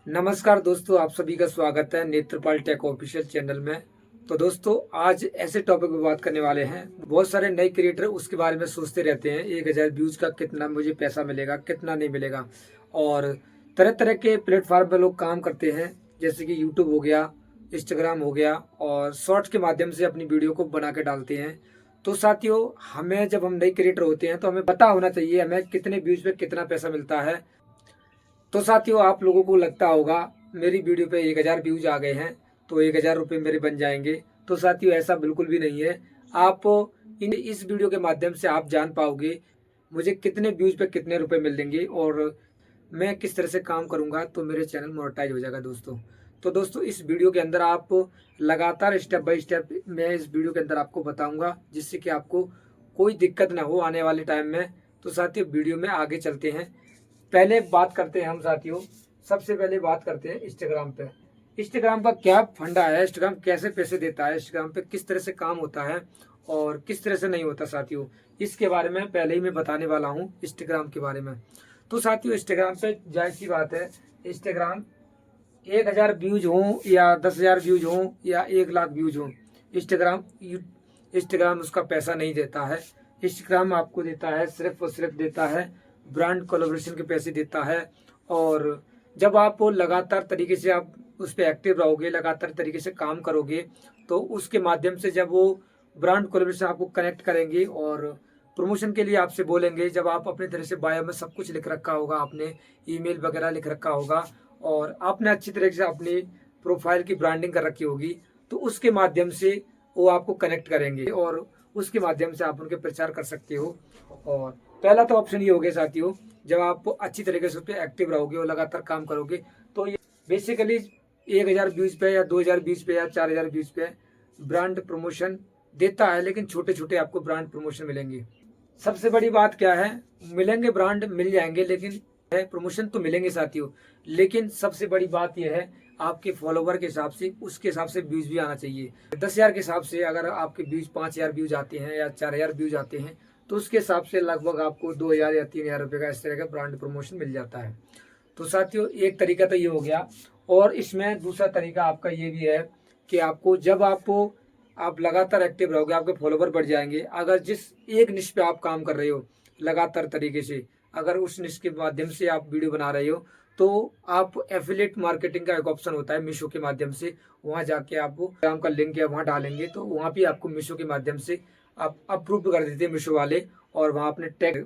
नमस्कार दोस्तों, आप सभी का स्वागत है नेत्रपाल टेक ऑफिशियल चैनल में। तो दोस्तों, आज ऐसे टॉपिक पे बात करने वाले हैं। बहुत सारे नए क्रिएटर उसके बारे में सोचते रहते हैं 1000 व्यूज का कितना मुझे पैसा मिलेगा, कितना नहीं मिलेगा। और तरह तरह के प्लेटफॉर्म पे लोग काम करते हैं, जैसे कि यूट्यूब हो गया, इंस्टाग्राम हो गया, और शॉर्ट्स के माध्यम से अपनी वीडियो को बना के डालते हैं। तो साथियों, हमें जब हम नए क्रिएटर होते हैं तो हमें पता होना चाहिए हमें कितने व्यूज पे कितना पैसा मिलता है। तो साथियों, आप लोगों को लगता होगा मेरी वीडियो पे 1000 व्यूज आ गए हैं तो 1000 रुपये मेरे बन जाएंगे। तो साथियों, ऐसा बिल्कुल भी नहीं है। आप इस वीडियो के माध्यम से आप जान पाओगे मुझे कितने व्यूज पे कितने रुपए मिलेंगे और मैं किस तरह से काम करूंगा तो मेरे चैनल मोनेटाइज हो जाएगा दोस्तों। तो दोस्तों, इस वीडियो के अंदर आप लगातार स्टेप बाय स्टेप मैं इस वीडियो के अंदर आपको बताऊंगा, जिससे कि आपको कोई दिक्कत ना हो आने वाले टाइम में। तो साथियों, वीडियो में आगे चलते हैं। पहले बात करते हैं हम साथियों, सबसे पहले बात करते हैं इंस्टाग्राम पे। इंस्टाग्राम का क्या फंडा है, इंस्टाग्राम कैसे पैसे देता है, इंस्टाग्राम पे किस तरह से काम होता है और किस तरह से नहीं होता साथियों, इसके बारे में पहले ही मैं बताने वाला हूँ इंस्टाग्राम के बारे में। तो साथियों, इंस्टाग्राम पे जाहिर सी बात है, इंस्टाग्राम 1000 व्यूज हो या 10,000 व्यूज हो या 1 लाख व्यूज हो, इंस्टाग्राम इंस्टाग्राम उसका पैसा नहीं देता है। इंस्टाग्राम आपको देता है, सिर्फ और सिर्फ देता है ब्रांड कोलैबोरेशन के पैसे देता है। और जब आप लगातार तरीके से आप उस पर एक्टिव रहोगे, लगातार तरीके से काम करोगे, तो उसके माध्यम से जब वो ब्रांड कोलैबोरेशन आपको कनेक्ट करेंगे और प्रमोशन के लिए आपसे बोलेंगे, जब आप अपनी तरह से बायो में सब कुछ लिख रखा होगा, आपने ईमेल वगैरह लिख रखा होगा और आपने अच्छी तरीके से अपनी प्रोफाइल की ब्रांडिंग कर रखी होगी, तो उसके माध्यम से वो आपको कनेक्ट करेंगे और उसके माध्यम से आप उनके प्रचार कर सकते हो। और पहला तो ऑप्शन ये हो गया साथियों, जब आप अच्छी तरीके से उस पर एक्टिव रहोगे और लगातार काम करोगे तो ये बेसिकली 1000 व्यूज पे या 2000 व्यूज पे या 4000 व्यूज पे ब्रांड प्रमोशन देता है, लेकिन छोटे छोटे आपको ब्रांड प्रमोशन मिलेंगे। सबसे बड़ी बात क्या है, मिलेंगे ब्रांड मिल जाएंगे, लेकिन प्रमोशन तो मिलेंगे साथियों, लेकिन सबसे बड़ी बात यह है आपके फॉलोवर के हिसाब से, उसके हिसाब से व्यूज भी आना चाहिए। 10,000 के हिसाब से अगर आपके व्यूज 5,000 व्यूज आते हैं या 4,000 व्यूज आते हैं, तो उसके हिसाब से लगभग आपको 2,000 या 3,000 रुपये का इस तरह का ब्रांड प्रमोशन मिल जाता है। तो साथियों, एक तरीका तो ये हो गया। और इसमें दूसरा तरीका आपका ये भी है कि आपको जब आप लगातार एक्टिव रहोगे, आपके फॉलोवर बढ़ जाएंगे। अगर जिस एक निश पे आप काम कर रहे हो लगातार तरीके से, अगर उस निश के माध्यम से आप वीडियो बना रहे हो, तो आप एफिलिएट मार्केटिंग का एक ऑप्शन होता है मीशो के माध्यम से, वहां जाके आप काम का लिंक या वहां डालेंगे तो वहां भी आपको मीशो के माध्यम से आप अप्रूव कर देते हैं मीशो वाले, और वहां अपने टैग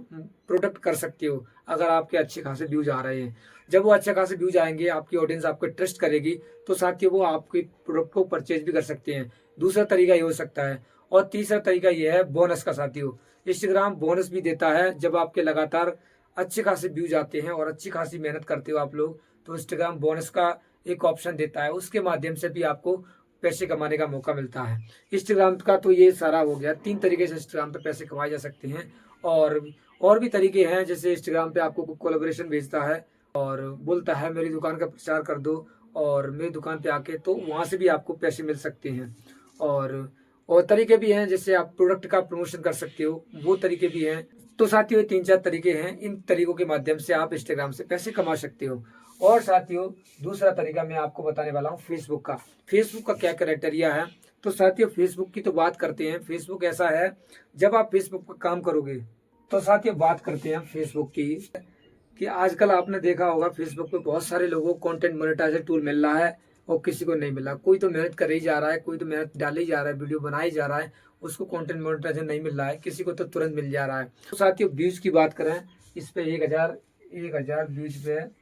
प्रोडक्ट कर सकते हो अगर आपके अच्छे खासे व्यूज आ रहे हैं। जब वो अच्छे खासे व्यूज आएंगे, आपकी ऑडियंस आपको ट्रस्ट करेगी, तो साथियों वो आपके प्रोडक्ट को परचेज भी कर सकते हैं। दूसरा तरीका ये हो सकता है। और तीसरा तरीका ये है बोनस का साथियों। इंस्टाग्राम बोनस भी देता है जब आपके लगातार अच्छे खासे व्यूज आते हैं और अच्छी खासी मेहनत करते हो आप लोग, तो इंस्टाग्राम बोनस का एक ऑप्शन देता है, उसके माध्यम से भी आपको पैसे कमाने का मौका मिलता है। इंस्टाग्राम का तो ये सारा हो गया, 3 तरीके से इंस्टाग्राम पे पैसे कमाए जा सकते हैं। और भी तरीके हैं, जैसे इंस्टाग्राम पे आपको कोलैबोरेशन भेजता है और बोलता है मेरी दुकान का प्रचार कर दो और मेरी दुकान पे आके, तो वहां से भी आपको पैसे मिल सकते हैं। और और तरीके भी हैं, जैसे आप प्रोडक्ट का प्रमोशन कर सकते हो, वो तरीके भी हैं। तो साथियों, ये 3-4 तरीके हैं, इन तरीकों के माध्यम से आप इंस्टाग्राम से पैसे कमा सकते हो। और साथियों, दूसरा तरीका मैं आपको बताने वाला हूँ फेसबुक का। फेसबुक का क्या क्राइटेरिया है, तो साथियों फेसबुक की तो बात करते हैं। फेसबुक ऐसा है, जब आप फेसबुक पर काम करोगे, तो साथियों बात करते हैं फेसबुक की, कि आजकल आपने देखा होगा फेसबुक पे बहुत सारे लोगों को कंटेंट मोनेटाइजर टूल मिल रहा है और किसी को नहीं मिला। कोई तो मेहनत कर ही जा रहा है, कोई तो मेहनत डाल ही जा रहा है, वीडियो बना ही जा रहा है, उसको कंटेंट मोनेटाइजर नहीं मिल रहा है, किसी को तो तुरंत मिल जा रहा है। तो साथियों, व्यूज की बात करें, इस पे 1000 व्यूज पे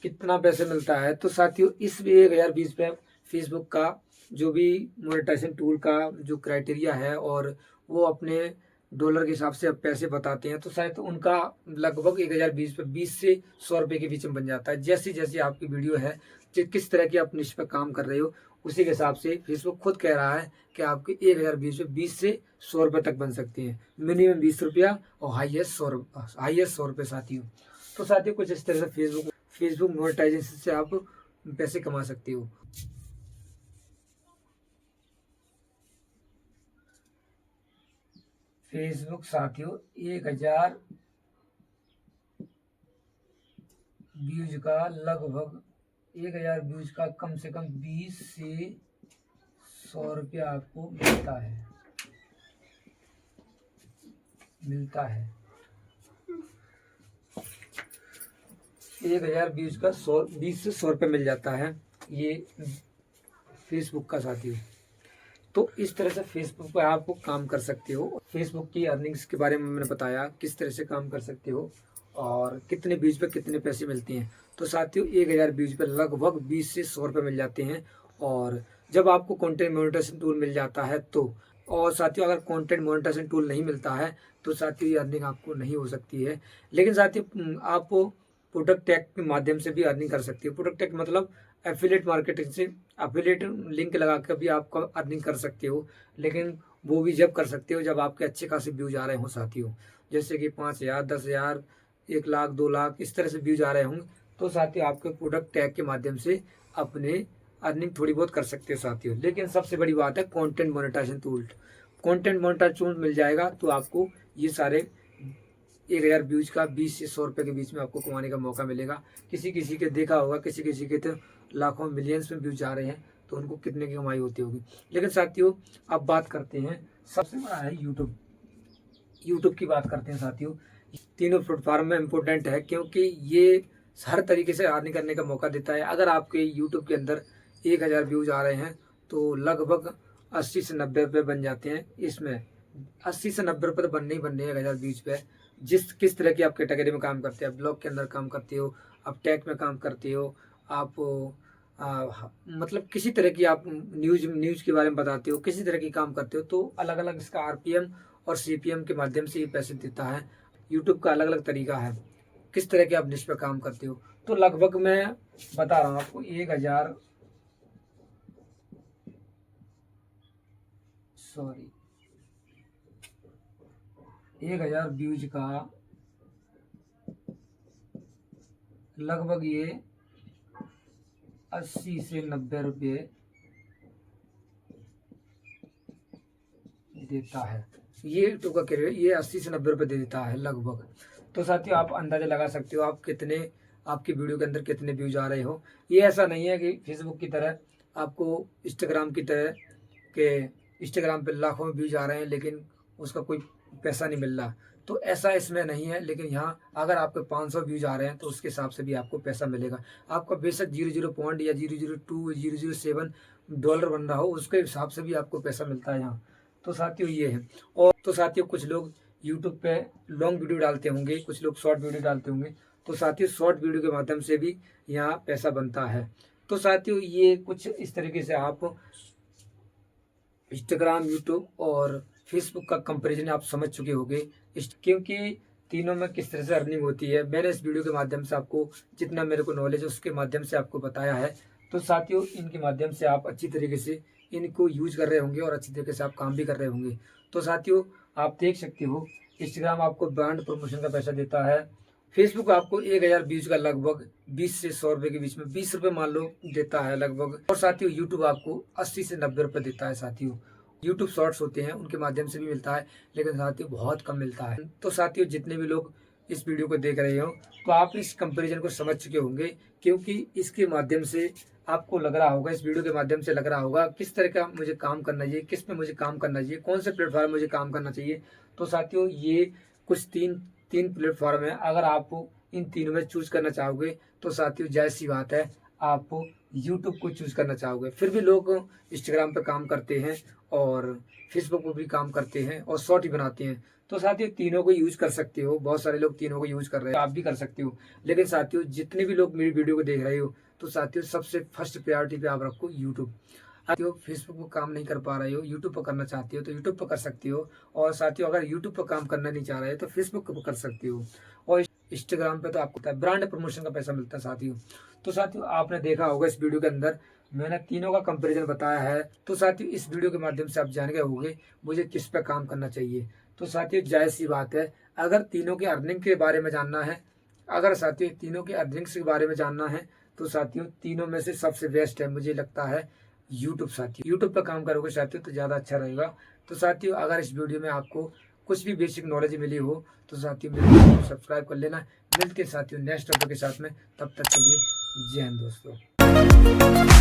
कितना पैसे मिलता है, तो साथियों इस 1000 व्यूज पे फेसबुक का जो भी मोनेटाइजेशन टूल का जो क्राइटेरिया है, और वो अपने डॉलर के हिसाब से अब पैसे बताते हैं, तो शायद उनका लगभग 1000 बीस पे 20 से 100 रुपए के बीच में बन जाता है। जैसी जैसी आपकी वीडियो है, किस तरह की आप निश पे काम कर रहे हो, उसी के हिसाब से फेसबुक खुद कह रहा है कि आपके 1000 व्यूज पे 20 से 100 रुपए तक बन सकते हैं। मिनिमम 20 रुपया और हाईएस्ट 100 रुपये साथियों। तो साथियों, कुछ इस तरह से फेसबुक मोनेटाइजेशन से आप पैसे कमा सकते हो। फेसबुक साथियों 1000 व्यूज का लगभग 1000 व्यूज का कम से कम 20 से 100 रुपया आपको मिलता है 1000 व्यूज का 20 से 100 रुपये मिल जाता है ये फेसबुक का साथी। तो इस तरह से फेसबुक पर आप काम कर सकते हो। फेसबुक की अर्निंग्स के बारे में मैंने बताया किस तरह से काम कर सकते हो और कितने व्यूज पे कितने पैसे मिलते हैं। तो साथियों 1000 व्यूज पे लगभग 20 से 100 रुपये मिल जाते हैं। और जब आपको कंटेंट मोनेटाइजेशन टूल मिल जाता है तो, और साथियों अगर कंटेंट मोनेटाइजेशन टूल नहीं मिलता है तो साथियों ये अर्निंग आपको नहीं हो सकती है। लेकिन साथियों आप प्रोडक्ट टैग के माध्यम से भी अर्निंग कर सकते हो। प्रोडक्ट टैग मतलब एफिलिएट मार्केटिंग से एफिलिएट लिंक लगा कर भी आप अर्निंग कर सकते हो। लेकिन वो भी जब कर सकते हो जब आपके अच्छे खासे व्यूज आ रहे हों साथियों, जैसे कि 5000, 10,000, 1 लाख, 2 लाख इस तरह से व्यूज आ रहे होंगे तो साथियों आपके प्रोडक्ट टैग के माध्यम से अपने अर्निंग थोड़ी बहुत कर सकते हो साथियों। लेकिन सबसे बड़ी बात है content monetisation tool. Content monetisation tool मिल जाएगा तो आपको ये सारे 1000 व्यूज का 20 से 100 रुपये के बीच में आपको कमाने का मौका मिलेगा। किसी किसी के देखा होगा, किसी किसी के तो लाखों मिलियंस में व्यूज आ रहे हैं तो उनको कितने की कमाई होती होगी। लेकिन साथियों अब बात करते हैं, सबसे बड़ा है यूट्यूब की बात करते हैं साथियों। तीनों प्लेटफॉर्म में इम्पोर्टेंट है क्योंकि ये हर तरीके से अर्निंग करने का मौका देता है। अगर आपके यूट्यूब के अंदर 1000 व्यूज आ रहे हैं तो लगभग 80 से 90 रुपये बन जाते हैं। इसमें 80 से 90 रुपये तो बनने ही बनने हैं 1000 व्यूज पे। किस तरह की आप कैटेगरी में काम करते हो, आप ब्लॉग के अंदर काम करते हो, आप टैग में काम करते हो, आप मतलब किसी तरह की आप न्यूज के बारे में बताते हो, किसी तरह की काम करते हो तो अलग अलग इसका आरपीएम और सीपीएम के माध्यम से ये पैसे देता है। यूट्यूब का अलग अलग तरीका है किस तरह के आप निश पे काम करते हो। तो लगभग मैं बता रहा हूँ आपको 1000 व्यूज का लगभग ये 80 से 90 रुपये देता है। ये यूट्यूब का कैरियर ये 80 से 90 रुपये दे देता है लगभग। तो साथियों आप अंदाजा लगा सकते हो आप कितने, आपकी वीडियो के अंदर कितने व्यूज आ रहे हो। ये ऐसा नहीं है कि फेसबुक की तरह आपको इंस्टाग्राम की तरह के इंस्टाग्राम पे लाखों में व्यूज आ रहे हैं लेकिन उसका कोई पैसा नहीं मिल रहा, तो ऐसा इसमें नहीं है। लेकिन यहाँ अगर आपके 500 व्यूज आ रहे हैं तो उसके हिसाब से भी आपको पैसा मिलेगा। आपका बेशक 00 पॉइंट या 002 007 डॉलर बन रहा हो उसके हिसाब से भी आपको पैसा मिलता है यहाँ। तो साथियों ये है। और तो साथियों कुछ लोग यूट्यूब पे लॉन्ग वीडियो डालते होंगे, कुछ लोग शॉर्ट वीडियो डालते होंगे, तो साथियों शॉर्ट वीडियो के माध्यम से भी यहाँ पैसा बनता है। तो साथियों ये कुछ इस तरीके से आप इंस्टाग्राम, यूट्यूब और फेसबुक का कंपैरिजन आप समझ चुके होंगे क्योंकि तीनों में किस तरह से अर्निंग होती है मैंने इस वीडियो के माध्यम से आपको जितना मेरे को नॉलेज है उसके माध्यम से आपको बताया है। तो साथियों इनके माध्यम से आप अच्छी तरीके से इनको यूज कर रहे होंगे और अच्छी तरीके से आप काम भी कर रहे होंगे। तो साथियों आप देख सकते हो इंस्टाग्राम आपको ब्रांड प्रमोशन का पैसा देता है, फेसबुक आपको 1000 व्यूज का लगभग 20 से 100 रुपये के बीच में 20 रुपये मान लो देता है लगभग। और साथियों यूट्यूब आपको 80 से 90 रुपये देता है साथियों। यूट्यूब शॉर्ट्स होते हैं उनके माध्यम से भी मिलता है लेकिन साथियों बहुत कम मिलता है। तो साथियों जितने भी लोग इस वीडियो को देख रहे हो तो आप इस कंपैरिजन को समझ चुके होंगे क्योंकि इसके माध्यम से आपको लग रहा होगा, इस वीडियो के माध्यम से लग रहा होगा किस तरह का मुझे काम करना चाहिए, किस पे मुझे काम करना चाहिए, कौन से प्लेटफॉर्म मुझे काम करना चाहिए। तो साथियों ये कुछ तीन प्लेटफॉर्म है। अगर आप इन तीनों में चूज करना चाहोगे तो साथियों जायज़ सी बात है आप यूट्यूब को चूज करना चाहोगे। फिर भी लोग इंस्टाग्राम पे काम करते हैं और फेसबुक पर भी काम करते हैं और शॉर्ट ही बनाते हैं। तो साथियों तीनों को यूज कर सकते हो, बहुत सारे लोग तीनों को यूज कर रहे हैं, आप भी कर सकते हो। लेकिन साथियों जितने भी लोग मेरी वीडियो को देख रहे हो तो साथियों सबसे फर्स्ट प्रायोरिटी पे आप रखो यूट्यूब। साथियों फेसबुक पर काम नहीं कर पा रहे हो, यूट्यूब पर करना चाहते हो तो यूट्यूब पर कर सकते हो। और साथियों अगर यूट्यूब पर काम करना नहीं चाह रहे हो तो फेसबुक पर कर सकते हो। और इंस्टाग्राम पे तो आपको ब्रांड प्रमोशन का पैसा मिलता है साथियों। तो साथियों आपने देखा होगा इस वीडियो के अंदर मैंने तीनों का कंपैरिजन बताया है। तो साथियों इस वीडियो के माध्यम से आप जान गए होंगे मुझे किस पे काम करना चाहिए। तो साथियों जायज़ सी बात है अगर तीनों के अर्निंग के बारे में जानना है, अगर साथियों तीनों के अर्निंग्स के बारे में जानना है तो साथियों तीनों में से सबसे बेस्ट है मुझे लगता है यूट्यूब। साथियों यूट्यूब पर काम करोगे साथियों तो ज़्यादा अच्छा रहेगा। तो साथियों अगर इस वीडियो में आपको कुछ भी बेसिक नॉलेज मिली हो तो साथियों मेरे चैनल को सब्सक्राइब कर लेना। मिलते हैं साथियों नेक्स्ट टॉपिक के साथ में, तब तक के लिए जय हिंद दोस्तों।